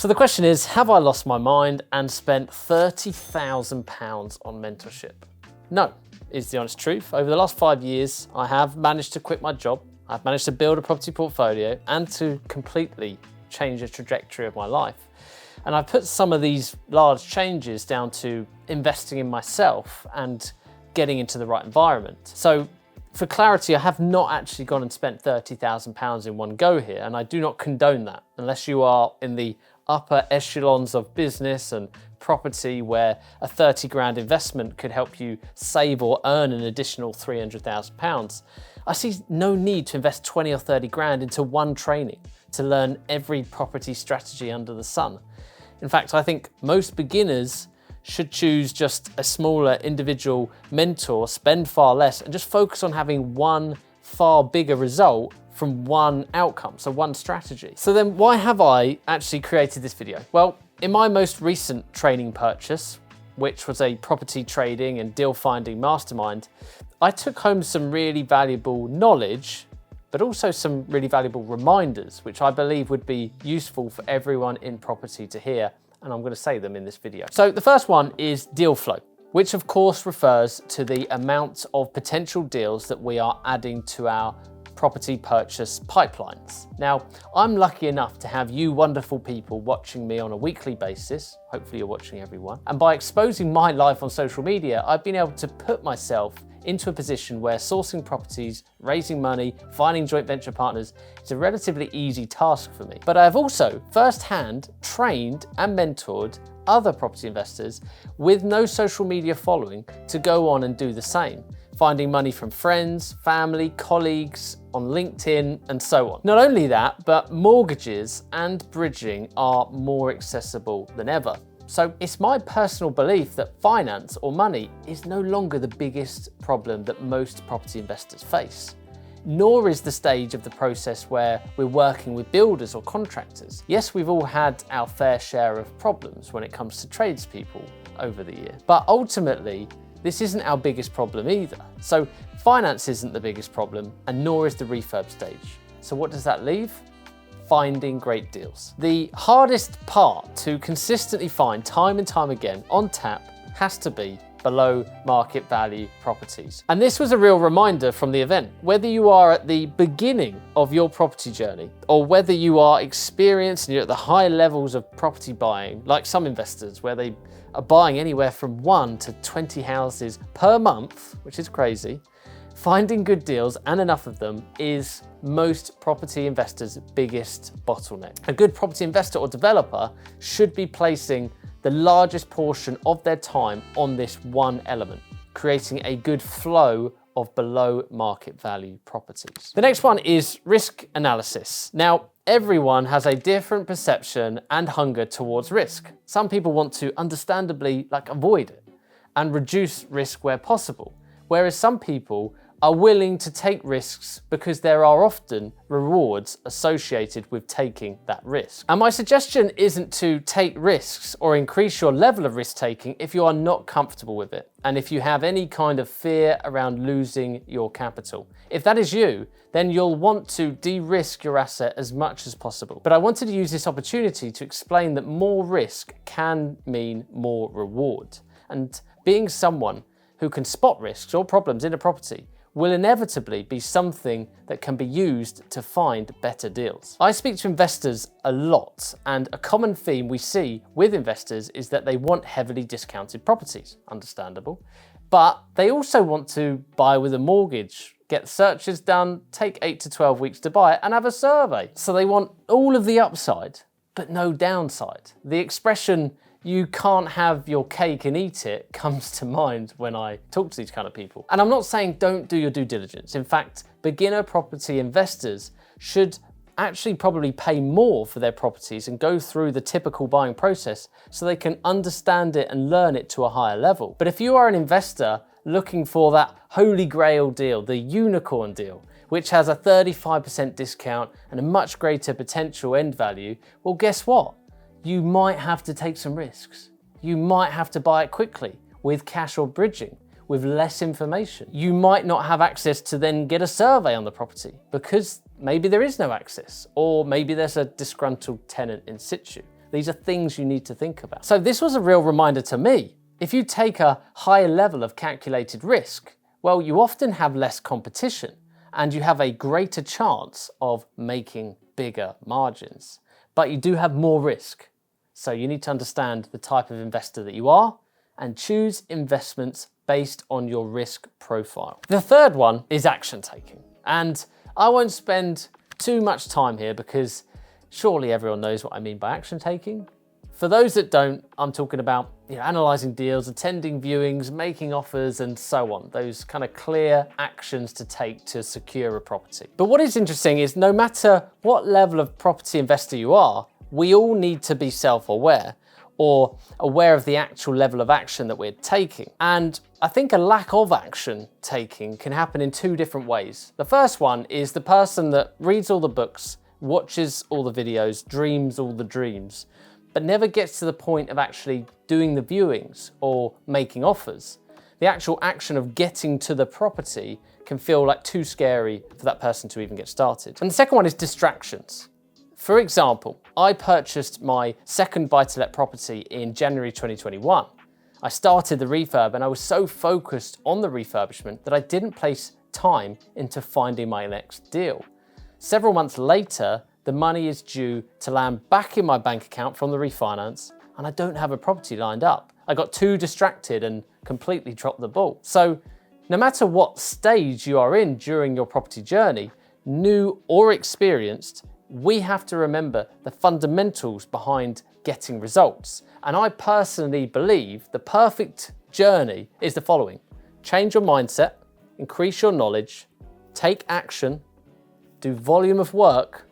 So the question is, have I lost my mind and spent £30,000 on mentorship? No, is the honest truth. Over the last 5 years, I have managed to quit my job. I've managed to build a property portfolio and to completely change the trajectory of my life. And I've put some of these large changes down to investing in myself and getting into the right environment. So for clarity, I have not actually gone and spent £30,000 in one go here, and I do not condone that unless you are in the upper echelons of business and property where a 30 grand investment could help you save or earn an additional £300,000. I see no need to invest 20 or 30 grand into one training to learn every property strategy under the sun. In fact, I think most beginners should choose just a smaller individual mentor, spend far less, and just focus on having one far bigger result from one outcome, so one strategy. So then why have I actually created this video? Well, in my most recent training purchase, which was a property trading and deal finding mastermind, I took home some really valuable knowledge, but also some really valuable reminders, which I believe would be useful for everyone in property to hear. And I'm going to say them in this video. So the first one is deal flow, which of course refers to the amount of potential deals that we are adding to our property purchase pipelines. Now, I'm lucky enough to have you wonderful people watching me on a weekly basis. Hopefully you're watching everyone. And by exposing my life on social media, I've been able to put myself into a position where sourcing properties, raising money, finding joint venture partners is a relatively easy task for me. But I've also firsthand trained and mentored other property investors with no social media following to go on and do the same, finding money from friends, family, colleagues, on LinkedIn, and so on. Not only that, but mortgages and bridging are more accessible than ever. So it's my personal belief that finance or money is no longer the biggest problem that most property investors face. Nor is the stage of the process where we're working with builders or contractors. Yes, we've all had our fair share of problems when it comes to tradespeople over the year, but ultimately, this isn't our biggest problem either. So finance isn't the biggest problem, and nor is the refurb stage. So what does that leave? Finding great deals. The hardest part to consistently find time and time again on tap has to be below market value properties. And this was a real reminder from the event. Whether you are at the beginning of your property journey or whether you are experienced and you're at the high levels of property buying, like some investors where they are buying anywhere from 1 to 20 houses per month, which is crazy, finding good deals and enough of them is most property investors' biggest bottleneck. A good property investor or developer should be placing the largest portion of their time on this one element, creating a good flow of below market value properties. The next one is risk analysis. Now, everyone has a different perception and hunger towards risk. Some people want to understandably avoid it and reduce risk where possible, whereas some people are willing to take risks because there are often rewards associated with taking that risk. And my suggestion isn't to take risks or increase your level of risk taking if you are not comfortable with it, and if you have any kind of fear around losing your capital. If that is you, then you'll want to de-risk your asset as much as possible. But I wanted to use this opportunity to explain that more risk can mean more reward. And being someone who can spot risks or problems in a property will inevitably be something that can be used to find better deals. I speak to investors a lot, and a common theme we see with investors is that they want heavily discounted properties, understandable, but they also want to buy with a mortgage, get searches done, take 8 to 12 weeks to buy it, and have a survey. So they want all of the upside, but no downside. The expression, "you can't have your cake and eat it," comes to mind when I talk to these kind of people. And I'm not saying don't do your due diligence. In fact, beginner property investors should actually probably pay more for their properties and go through the typical buying process so they can understand it and learn it to a higher level. But if you are an investor looking for that holy grail deal, the unicorn deal, which has a 35% discount and a much greater potential end value, well, guess what? You might have to take some risks. You might have to buy it quickly with cash or bridging, with less information. You might not have access to then get a survey on the property because maybe there is no access, or maybe there's a disgruntled tenant in situ. These are things you need to think about. So this was a real reminder to me. If you take a higher level of calculated risk, well, you often have less competition and you have a greater chance of making bigger margins. But you do have more risk. So you need to understand the type of investor that you are and choose investments based on your risk profile. The third one is action taking. And I won't spend too much time here because surely everyone knows what I mean by action taking. For those that don't, I'm talking about analysing deals, attending viewings, making offers, and so on. Those kind of clear actions to take to secure a property. But what is interesting is no matter what level of property investor you are, we all need to be self-aware or aware of the actual level of action that we're taking. And I think a lack of action taking can happen in two different ways. The first one is the person that reads all the books, watches all the videos, dreams all the dreams, but never gets to the point of actually doing the viewings or making offers. The actual action of getting to the property can feel like too scary for that person to even get started. And the second one is distractions. For example, I purchased my second buy-to-let property in January 2021. I started the refurb and I was so focused on the refurbishment that I didn't place time into finding my next deal. Several months later, the money is due to land back in my bank account from the refinance and I don't have a property lined up. I got too distracted and completely dropped the ball. So no matter what stage you are in during your property journey, new or experienced, we have to remember the fundamentals behind getting results. And I personally believe the perfect journey is the following: change your mindset, increase your knowledge, take action, do volume of work,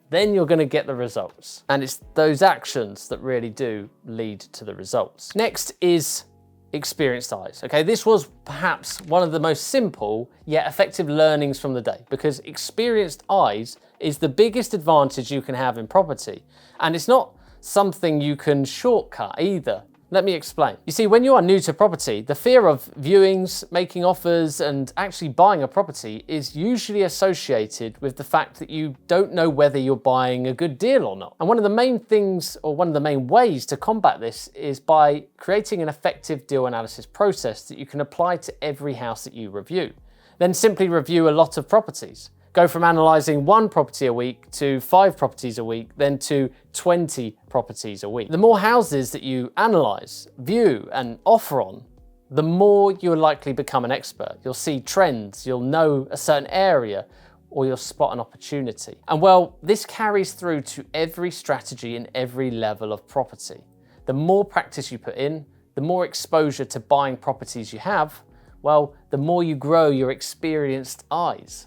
then you're going to get the results. And it's those actions that really do lead to the results. Next is experienced eyes. Okay, this was perhaps one of the most simple yet effective learnings from the day, because experienced eyes is the biggest advantage you can have in property. And it's not something you can shortcut either. Let me explain. You see, when you are new to property, the fear of viewings, making offers, and actually buying a property is usually associated with the fact that you don't know whether you're buying a good deal or not. And one of the main things, or one of the main ways to combat this, is by creating an effective deal analysis process that you can apply to every house that you review. Then simply review a lot of properties. Go from analysing 1 property a week to 5 properties a week, then to 20 properties a week. The more houses that you analyse, view and offer on, the more you'll likely become an expert. You'll see trends, you'll know a certain area, or you'll spot an opportunity. And well, this carries through to every strategy in every level of property. The more practice you put in, the more exposure to buying properties you have, well, the more you grow your experienced eyes.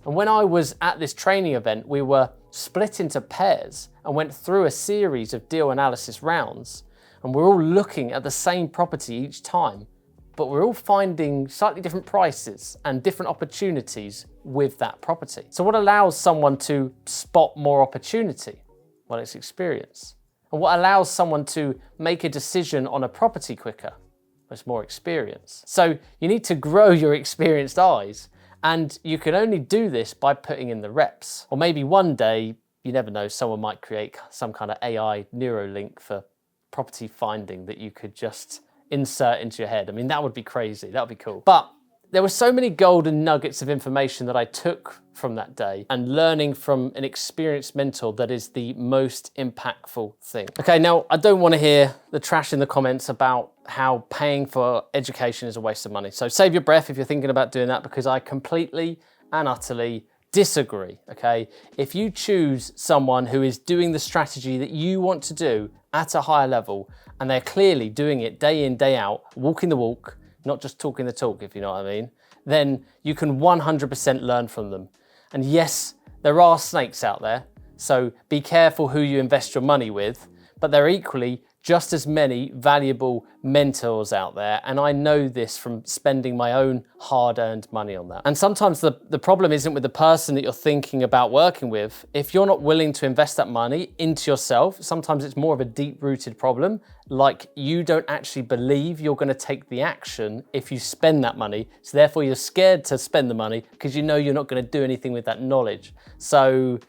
And when I was at this training event, we were split into pairs and went through a series of deal analysis rounds. And we're all looking at the same property each time, but we're all finding slightly different prices and different opportunities with that property. So what allows someone to spot more opportunity? Well, it's experience. And what allows someone to make a decision on a property quicker? Well, it's more experience. So you need to grow your experienced eyes. And you can only do this by putting in the reps. Or maybe one day, you never know, someone might create some kind of AI Neuralink for property finding that you could just insert into your head. I mean, that would be crazy, that would be cool. But there were so many golden nuggets of information that I took from that day, and learning from an experienced mentor that is the most impactful thing. Okay, now I don't want to hear the trash in the comments about how paying for education is a waste of money. So save your breath if you're thinking about doing that, because I completely and utterly disagree, okay? If you choose someone who is doing the strategy that you want to do at a higher level, and they're clearly doing it day in, day out, walking the walk, not just talking the talk, if you know what I mean, then you can 100% learn from them. And yes, there are snakes out there, so be careful who you invest your money with, but there are equally just as many valuable mentors out there, and I know this from spending my own hard-earned money on that. And sometimes the problem isn't with the person that you're thinking about working with. If you're not willing to invest that money into yourself, sometimes it's more of a deep-rooted problem, like you don't actually believe you're going to take the action if you spend that money, so therefore you're scared to spend the money because you know you're not going to do anything with that knowledge. So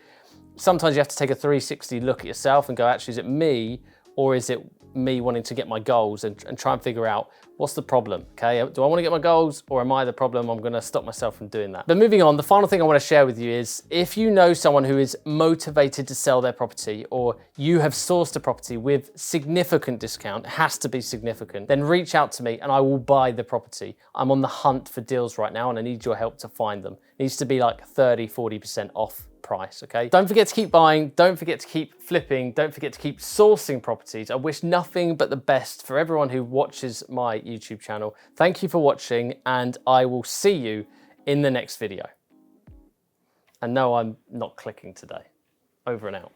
sometimes you have to take a 360 look at yourself and go, actually, is it me, or is it me wanting to get my goals, and try and figure out what's the problem, okay? Do I want to get my goals, or am I the problem? I'm gonna stop myself from doing that. But moving on, the final thing I want to share with you is, if you know someone who is motivated to sell their property, or you have sourced a property with significant discount, it has to be significant, then reach out to me and I will buy the property. I'm on the hunt for deals right now and I need your help to find them. It needs to be like 30, 40% off price, okay? Don't forget to keep buying, don't forget to keep flipping, don't forget to keep sourcing properties. I wish nothing but the best for everyone who watches my YouTube channel. Thank you for watching, and I will see you in the next video. And no, I'm not clicking today. Over and out.